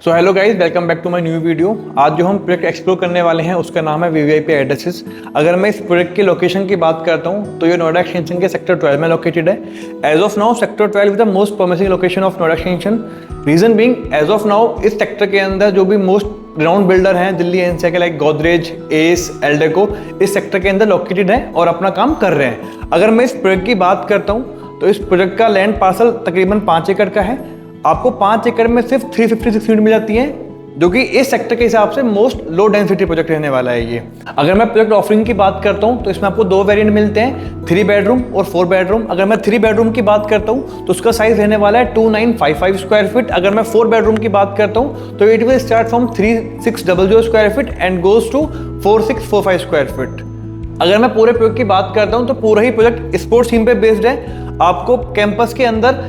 So hello guys, welcome back to my new video. आज जो हम प्रोजेक्ट एक्सप्लोर करने वाले हैं उसका नाम है वीवीआईपी एड्रेसेस। अगर मैं इस प्रोजेक्ट की लोकेशन की बात करता हूं तो ये नोएडा एक्सटेंशन के सेक्टर 12 में लोकेटेड है। As of now sector 12 is the most promising location of Noida extension. Reason being, as of now इस सेक्टर के अंदर जो भी मोस्ट राउंड बिल्डर हैं दिल्ली एनसीआर के, लाइक गोदरेज, एस, एल्डेको, इस सेक्टर के अंदर लोकेटेड है और अपना काम कर रहे हैं। अगर मैं इस प्रोजेक्ट की बात करता हूँ तो इस प्रोजेक्ट का लैंड पार्सल तकरीबन 5 एकड़ का है। आपको 5 एकड़ में सिर्फ 356 यूनिट मिल जाती है, जो कि इस सेक्टर के हिसाब से मोस्ट लो डेंसिटी प्रोजेक्ट रहने वाला है ये। अगर मैं प्रोजेक्ट ऑफरिंग की बात करता हूँ तो इसमें आपको 2 वेरिएंट मिलते हैं, 3 बेडरूम और 4 बेडरूम। अगर मैं 3 बेडरूम की बात करता हूँ तो उसका साइज रहने वाला है 2955 स्क्वायर फीट। अगर मैं 4 बेडरूम की बात करता हूँ तो it will start from 3600 square feet and goes to 4645 square feet. अगर मैं पूरे प्रोजेक्ट की बात करता हूँ तो पूरा ही प्रोजेक्ट स्पोर्ट्स थीम पे बेस्ड है। आपको कैंपस के अंदर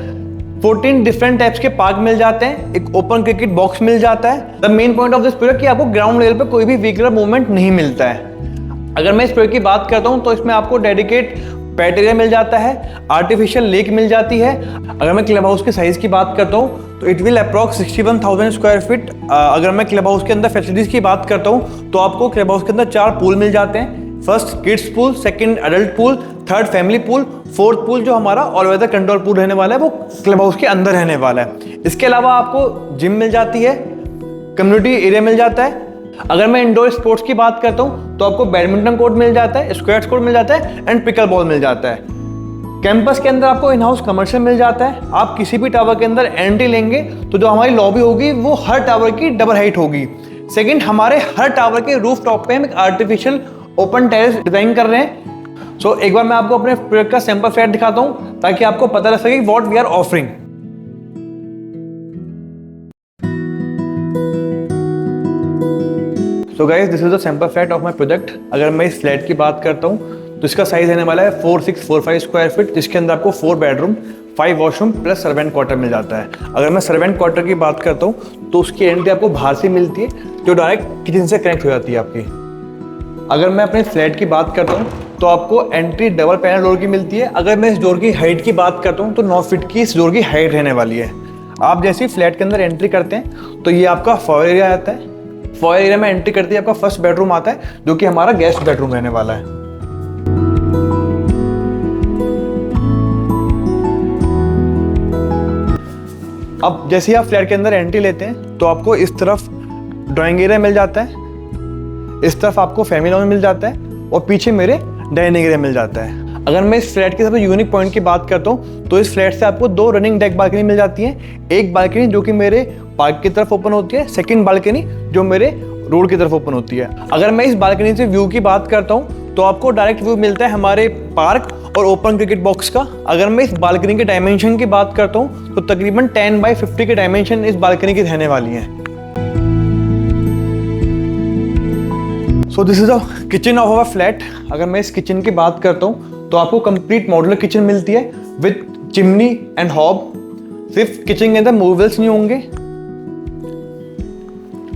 14 डिफरेंट टाइप्स के पार्क मिल जाते हैं, एक ओपन क्रिकेट बॉक्स मिल जाता है। The main point of this project कि आपको ग्राउंड लेवल पे कोई भी व्हीकलर मूवमेंट नहीं मिलता है। अगर मैं इस प्रोजेक्ट की बात करता हूं तो इसमें आपको डेडिकेट पेट एरिया मिल जाता है, आर्टिफिशियल लेक मिल जाती है। अगर मैं क्लब हाउस के साइज की बात करता हूँ तो it will approx 61,000 square feet. अगर मैं क्लब हाउस के अंदर फैसिलिटीज की बात करता हूँ तो आपको क्लब हाउस के अंदर 4 पूल मिल जाते हैं। First kids pool, second adult pool, third family pool, fourth pool जो हमारा ऑल वेदर कंट्रोल पूल रहने वाला है वो क्लब हाउस के अंदर रहने वाला है। इसके अलावा आपको जिम मिल जाती है, कम्युनिटी एरिया मिल जाता है। अगर मैं इंडोर स्पोर्ट्स की बात करता हूँ तो आपको बैडमिंटन कोर्ट मिल जाता है, स्क्वैश कोर्ट मिल जाता है एंड पिकल बॉल मिल जाता है। कैंपस के अंदर आपको इन हाउस कमर्शियल मिल जाता है। आप किसी भी टावर के अंदर एंट्री लेंगे तो जो हमारी लॉबी होगी वो हर टावर की डबल हाइट होगी। सेकेंड, हमारे हर टावर के रूफ टॉप पे हम एक आर्टिफिशियल ओपन टेरेस डिजाइन कर रहे हैं। सो एक बार मैं आपको अपने प्रोजेक्ट का सैंपल फ्लैट दिखाता हूं ताकि आपको पता लग सके what we are offering. So guys, this is the sample flat of my project. अगर मैं इस फ्लैट की बात करता हूं तो इसका साइज रहने वाला है 4645 स्क्वायर फीट, जिसके अंदर आपको 4 bedroom, 5 washroom plus servant quarter मिल जाता है। अगर मैं सर्वेंट क्वार्टर की बात करता हूँ तो उसकी एंट्री आपको बाहर से मिलती है जो डायरेक्ट किचन से कनेक्ट हो जाती है आपकी। अगर मैं अपने फ्लैट की बात करता हूँ तो आपको एंट्री डबल पैनल डोर की मिलती है। अगर मैं इस डोर की हाइट की बात करता हूँ तो 9 फीट की इस डोर की हाइट रहने वाली है। आप जैसे ही फ्लैट के अंदर एंट्री करते हैं तो ये आपका फॉयर एरिया आता है। फॉयर एरिया में एंट्री करते ही आपका फर्स्ट बेडरूम आता है जो कि हमारा गेस्ट बेडरूम रहने वाला है। अब जैसे ही आप फ्लैट के अंदर एंट्री लेते हैं तो आपको इस तरफ ड्राइंग एरिया मिल जाता है, इस तरफ आपको फैमिली लॉन मिल जाता है और पीछे मेरे डाइनिंग एरिया मिल जाता है। अगर मैं इस फ्लैट के सबसे यूनिक पॉइंट की बात करता हूँ तो इस फ्लैट से आपको 2 रनिंग डेक बालकनी मिल जाती है। एक बालकनी जो कि मेरे पार्क की तरफ ओपन होती है, सेकंड बालकनी जो मेरे रोड की तरफ ओपन होती है। अगर मैं इस बालकनी से व्यू की बात करता हूँ तो आपको डायरेक्ट व्यू मिलता है हमारे पार्क और ओपन क्रिकेट बॉक्स का। अगर मैं इस बालकनी के डायमेंशन की बात करता हूँ तो तकरीबन 10x50 के डायमेंशन इस बालकनी की रहने वाली है। So this is a kitchen of our flat. अगर मैं इस किचन की बात करता हूँ तो आपको कंप्लीट मॉड्यूलर किचन मिलती है विद चिमनी एंड हॉब। सिर्फ किचन के अंदर मूवेबल्स नहीं होंगे।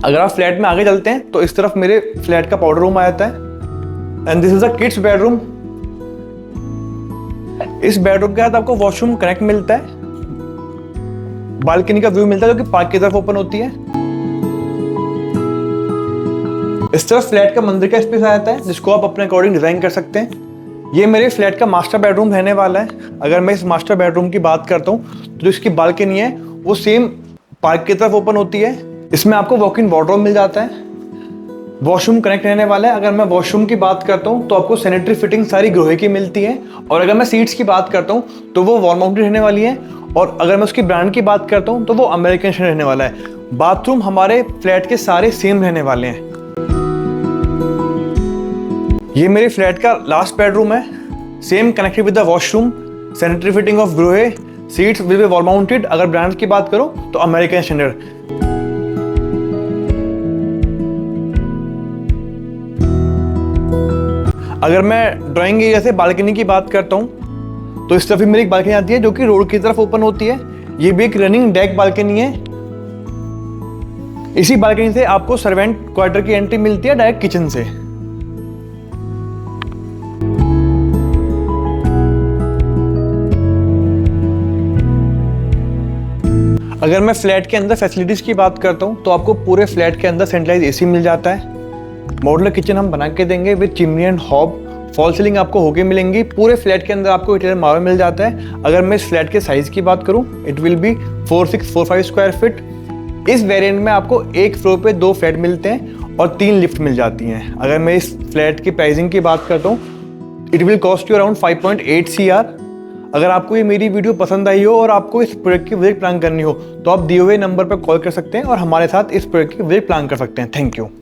अगर आप फ्लैट में आगे चलते हैं तो इस तरफ मेरे फ्लैट का पाउडर रूम आ जाता है and this is a kids bedroom. इस बेडरूम के साथ आपको वॉशरूम कनेक्ट मिलता है, बालकनी का व्यू मिलता है जो कि पार्क की तरफ ओपन होती है। इस तरफ फ्लैट का मंदिर का स्पेस आ जाता है जिसको आप अपने अकॉर्डिंग डिजाइन कर सकते हैं। ये मेरे फ्लैट का मास्टर बेडरूम रहने वाला है। अगर मैं इस मास्टर बेडरूम की बात करता हूँ तो जो इसकी बालकनी है वो सेम पार्क की तरफ ओपन होती है। इसमें आपको वॉक इन वार्डरोब मिल जाता है, वॉशरूम कनेक्ट रहने वाला है। अगर मैं वॉशरूम की बात करता हूँ तो आपको सैनिटरी फिटिंग सारी ग्रोहे की मिलती है। और अगर मैं सीट्स की बात करता हूँ तो वो वॉल माउंटेड रहने वाली है। और अगर मैं उसकी ब्रांड की बात करता हूँ तो वो अमेरिकन स्टैंडर्ड रहने वाला है। बाथरूम हमारे फ्लैट के सारे सेम रहने वाले हैं। ये मेरे फ्लैट का लास्ट बेडरूम है, same connected with the washroom, sanitary fitting of Grohe, seats will be wall mounted. अगर ब्रांड की बात करो तो अमेरिकन स्टैंडर्ड। अगर मैं ड्राइंग एरिया से बालकनी की बात करता हूँ तो इस तरफ भी मेरी एक बालकनी आती है जो कि रोड की तरफ ओपन होती है। ये भी एक रनिंग डेक बालकनी है। इसी बालकनी से आपको सर्वेंट क्वार्टर की एंट्री मिलती है डायरेक्ट किचन से। अगर मैं फ्लैट के अंदर फैसिलिटीज़ की बात करता हूँ तो आपको पूरे फ्लैट के अंदर सेंट्रलाइज एसी मिल जाता है। मॉड्यूलर किचन हम बना के देंगे with chimney and hob. Fall ceiling आपको होके मिलेंगी। पूरे फ्लैट के अंदर आपको इंटीरियर मार्बल मिल जाता है। अगर मैं इस फ्लैट के साइज़ की बात करूँ, it will be 4645 square feet. इस वेरिएंट में आपको एक फ्लोर पे 2 फ्लैट मिलते हैं और 3 लिफ्ट मिल जाती हैं। अगर मैं इस फ्लैट की प्राइसिंग की बात करता हूँ, it will cost you around 5.8 CR। अगर आपको ये मेरी वीडियो पसंद आई हो और आपको इस प्रोजेक्ट की विजिट प्लान करनी हो तो आप दिए हुए नंबर पर कॉल कर सकते हैं और हमारे साथ इस प्रोजेक्ट की विजिट प्लान कर सकते हैं। Thank you.